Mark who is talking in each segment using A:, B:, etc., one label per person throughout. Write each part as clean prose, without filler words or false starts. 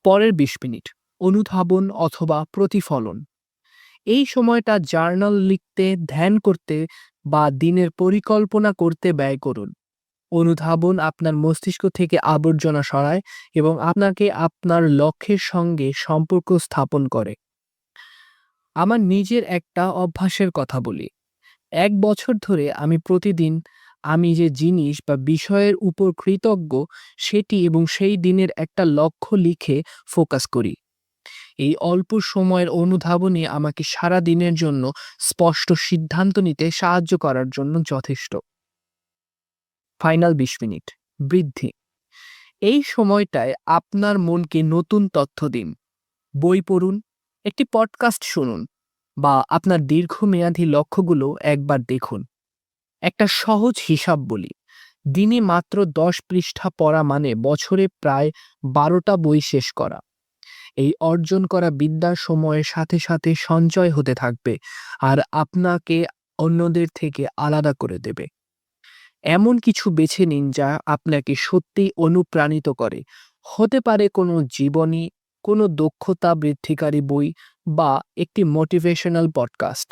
A: পরের ২০ মিনিট অনুধাবন অথবা প্রতিফলন। এই সময়টা জার্নাল লিখতে, ধ্যান করতে বা দিনের পরিকল্পনা করতে ব্যয় করুন। অনুধাবন আপনার মস্তিষ্ক থেকে আবর্জনা সরায় এবং আপনাকে আপনার লক্ষ্যের সঙ্গে সম্পর্ক স্থাপন করে। আমার নিজের একটা অভ্যাসের কথা বলি। ১ বছর ধরে আমি প্রতিদিন আমি যে জিনিস বা বিষয়ের উপর কৃতজ্ঞ সেটি এবং সেই দিনের একটা লক্ষ্য লিখে ফোকাস করি। এই অল্প সময়ের অনুধাবনই আমাকে সারাদিনের জন্য স্পষ্ট সিদ্ধান্ত নিতে সাহায্য করার জন্য যথেষ্ট। ফাইনাল ২০ মিনিট বৃদ্ধি। এই সময়টায় আপনার মনকে নতুন তথ্য দিন। বই পড়ুন, একটি পডকাস্ট শুনুন বা আপনার দীর্ঘমেয়াদী লক্ষ্যগুলো একবার দেখুন। একটা সহজ হিসাব বলি, দিনে মাত্র ১০ পৃষ্ঠা পড়া মানে বছরে প্রায় ১২টা বই শেষ করা। এই অর্জন করা বিদ্যার সময়ের সাথে সাথে সঞ্চয় হতে থাকবে আর আপনাকে অন্যদের থেকে আলাদা করে দেবে। এমন কিছু বেছে নিন যা আপনাকে সত্যিই অনুপ্রাণিত করে। হতে পারে কোনো জীবনী, কোনো দক্ষতা বৃদ্ধিকারী বই বা একটি মোটিভেশনাল পডকাস্ট।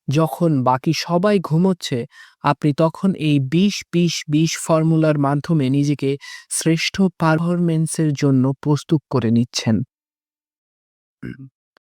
A: যখন বাকি সবাই ঘুমোচ্ছে, আপনি তখন এই ২০-২০-২০ ফর্মুলার মাধ্যমে নিজেকে শ্রেষ্ঠ পারফরম্যান্সের জন্য প্রস্তুত করে নিচ্ছেন।